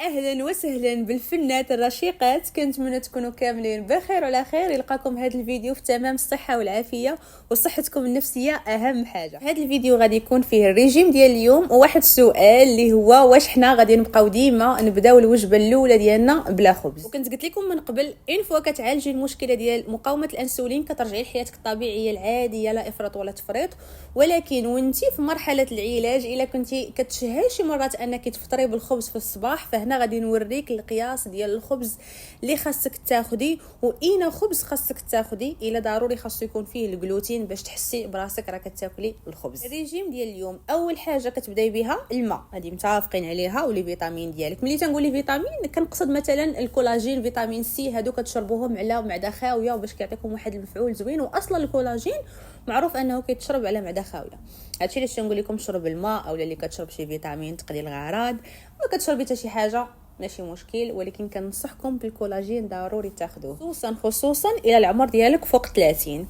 اهلا وسهلا بالفنات الرشيقات، كنتمنى تكونوا كاملين بخير وعلى خير. يلقاكم هذا الفيديو في تمام الصحه والعافيه، وصحتكم النفسيه اهم حاجه. هذا الفيديو غادي يكون فيه الريجيم ديال اليوم، وواحد السؤال اللي هو واش حنا غادي نبقاو ديما نبداو الوجبه الاولى ديالنا بلا خبز. وكنت قلت لكم من قبل ان فوا كتعالجي المشكله ديال مقاومه الانسولين كترجعي لحياتك الطبيعيه العاديه، لا افراط ولا تفريط. ولكن وانتي في مرحله العلاج الا كنتي كتشهي شي مرات انك تفطري بالخبز في الصباح، فهنا غادي نوريك القياس ديال الخبز اللي خاصك تاخدي، واين خبز خاصك تاخدي. الا ضروري خاصو يكون فيه الجلوتين باش تحسي براسك راه كتاكلي الخبز. الريجيم ديال اليوم اول حاجه كتبداي بها الماء، هذه متفقين عليها، ولي فيتامين ديالك. ملي تنقولي فيتامين كنقصد مثلا الكولاجين، فيتامين سي، هادو كتشربوهم على معده خاويه باش كيعطيكم واحد المفعول زوين. واصلا الكولاجين معروف انه كيتشرب على معده خاويه. هادشي علاش تنقول لكم شرب الماء، او اللي كتشرب شي فيتامين تقضي الغرض، ما كتشربي حتى شي حاجه ماشي مشكل. ولكن كنصحكم بالكولاجين ضروري تاخذوه، خصوصا الى العمر ديالك فوق 30.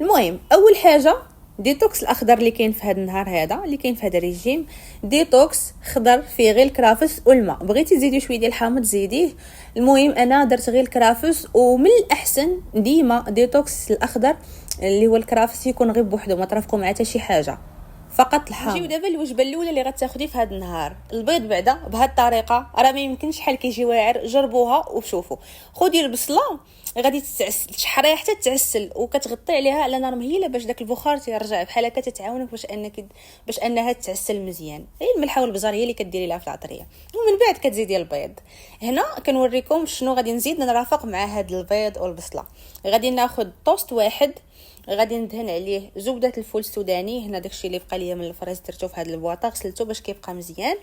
المهم اول حاجه ديتوكس الاخضر اللي كاين في هذا النهار، هذا اللي كاين في هذا الريجيم. ديتوكس خضر فيه غير الكرافس والماء، بغيتي تزيدي شويه ديال الحامض زيديه. المهم انا درت غير الكرافس، ومن الاحسن ديما ديتوكس الاخضر اللي هو الكرافس يكون غير بوحدو، ما ترافقوا مع حتى شي حاجه، فقط الحامض. نجيو دابا الوجبه الاولى اللي غتاخدي في هذا النهار. البيض بعدا بهذه الطريقه راه ما يمكنش شحال كيجي واعر، جربوها وشوفوا. خدي البصله غادي تشحريها حتى تعسل، وكتغطي عليها على نار مهيله باش داك البخار تيرجع بحال هكا، تتعاونك باش انها تعسل مزيان. غير الملحه والبزار هي اللي كديري لها في العطريه، ومن بعد كتزيدي البيض. هنا كنوريكم شنو غادي نزيد نرافق مع هذا البيض والبصله. غادي ناخذ طوست واحد، غادي ندهن عليه زبده الفول السوداني. هنا داكشي اللي بقى ليا من الفريز درتو في هذا البواطه، غسلته باش كيبقى مزيان.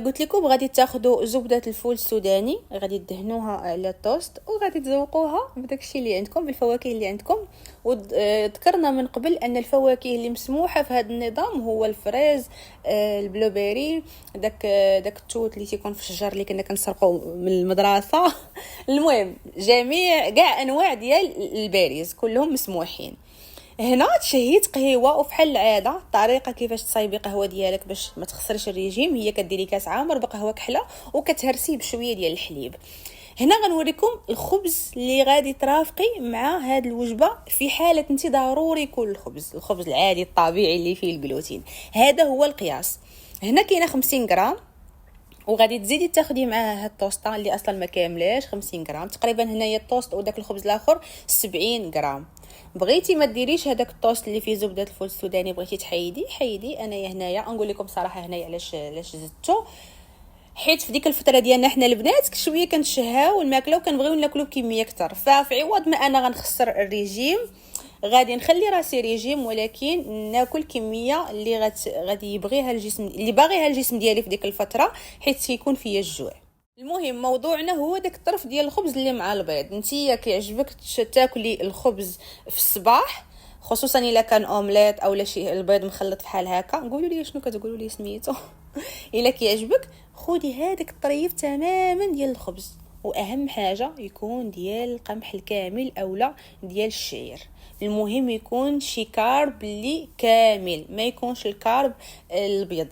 قلت لكم غادي تاخذوا زبده الفول السوداني، غادي تدهنوها على التوست، وغادي تذوقوها بداكشي اللي عندكم، بالفواكه اللي عندكم. وذكرنا من قبل ان الفواكه اللي مسموحه في هذا النظام هو الفريز، البلوبيري، داك التوت اللي تيكون في الشجر اللي كنا كنسرقوا من المدرسه. المهم جميع كاع انواع ديال الباريز كلهم مسموحين. هنا تشهيت قهوه، وفحال العاده الطريقه كيفاش تصايبي قهوه ديالك باش ما تخسرش الريجيم هي كديري كاس عامر بقهوه كحله وكتهرسيه بشويه ديال الحليب. هنا غنوريكم الخبز اللي غادي ترافقي مع هذه الوجبه في حاله انت ضروري يكون الخبز العادي الطبيعي اللي فيه الجلوتين. هذا هو القياس. هنا كاينه 50 غرام، وغادي تزيدي تاخدي معها هاد الطوسطه اللي اصلا ما كاملاش 50 غرام تقريبا. هنايا الطوست وداك الخبز الاخر 70 غرام. بغيتي ما ديريش هذاك الطوست اللي فيه زبده الفول السوداني، بغيتي حيدي. انايا هنايا نقول لكم بصراحه هنايا علاش زدتو، حيت في ديك الفتره ديالنا حنا البنات شويه كنتشهاو الماكله وكنبغيو ناكلو بكميه اكثر. ففي عوض ما انا غنخسر الريجيم غادي نخلي راسي ريجيم، ولكن ناكل كميه اللي غادي يبغيها الجسم، اللي باغيها الجسم ديالي في ديك الفتره، حيت يكون فيا الجوع. المهم موضوعنا هو داك الطرف ديال الخبز اللي مع البيض. نتيا كيعجبك تاكلي الخبز في الصباح، خصوصا الا كان اومليت او شي البيض مخلط بحال هكا. قولوا لي شنو كتقولوا لي سميتو. الا كيعجبك خودي هذاك الطريف تماما ديال الخبز، واهم حاجه يكون ديال القمح الكامل اولا ديال الشعير. المهم يكون شي كارب اللي كامل، ما يكونش الكارب الابيض،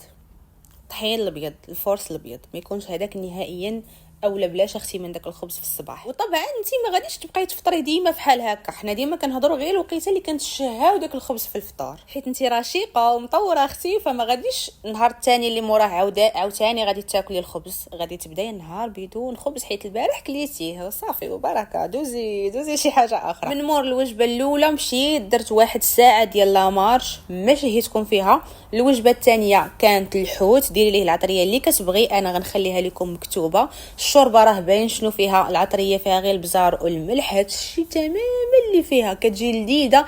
طحين الابيض، الفورس الابيض، ما يكونش هذاك نهائيا، اولا بلاش اختي من داك الخبز في الصباح. وطبعا انت ما غاديش تبقاي تفطري ديما بحال هكا، حنا ديما كنهضروا غير الوقيته اللي كنتشهاو داك الخبز في الفطار، حيت انت رشيقه ومطوره اختي، فما غاديش النهار الثاني اللي موراه عاوتاني غادي تاكلي الخبز. غادي تبداي النهار بدون خبز، حيت البارح كليتيه صافي وبركه. دوزي شي حاجه اخرى. من مور الوجبه الاولى مشيت درت 1 ساعه ديال لامارش ما شهيتكم فيها. الوجبه الثانيه كانت الحوت، ديري ليه العطريه اللي كتبغي، انا غنخليها لكم مكتوبه. الشوربه راه باين شنو فيها، العطريه فيها غير البزار والملح، هادشي تماما اللي فيها، كتجي لذيذه،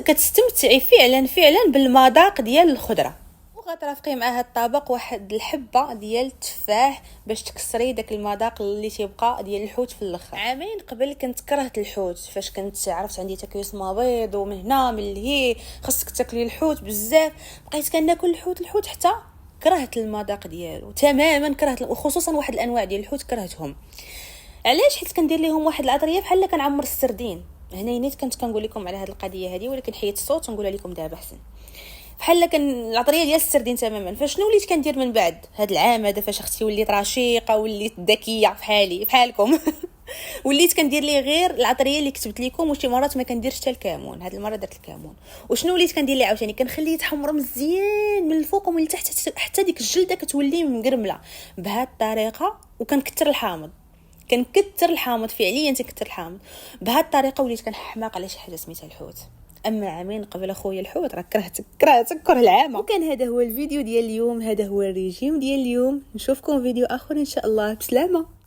كتستمتعي فعلا بالمذاق ديال الخضره. وغترافقي مع هاد الطبق واحد الحبه ديال التفاح باش تكسري داك المذاق اللي تيبقى ديال الحوت في الاخر. عامين قبل كنت كرهت الحوت، فاش كنت عرفت عندي تكيس مبيض، ومن هنا من هي خاصك تاكلي الحوت بزاف، بقيت كناكل الحوت حتى كرهت المذاق ديالو تماما، كرهت، وخصوصا واحد الانواع ديال الحوت كرهتهم. علاش؟ حيت كندير لهم واحد العطريه بحال كنعمر السردين. هنا نيت كنت كنقول لكم على هذه القضيه هذه، ولكن حيت الصوت نقولها لكم دابا احسن. بحال كان العطريه ديال السردين تماما. فشنو وليت كندير من بعد هاد العام هذا فاش اختي وليت رشيقه وليت ذكيه بحالكم وليت كندير ليه غير العطريه اللي كتبت لكم، وشي مرات ما كنديرش حتى الكمون. هاد المره درت الكمون. وشنو وليت كندير ليه عاوتاني؟ كنخليه يتحمر مزيان من الفوق ومن التحت حتى ديك الجلده كتولي مقرمله بهاد الطريقه. وكنكثر الحامض، فعليا تنكثر الحامض. بهاد الطريقه وليت كنحماق على شي حاجه سميتها الحوت. اما عامين قبل اخويا الحوت راه كرهتك كره العامه. وكان هذا هو الفيديو ديال اليوم، هذا هو الريجيم ديال اليوم. نشوفكم فيديو اخر ان شاء الله. بسلامه.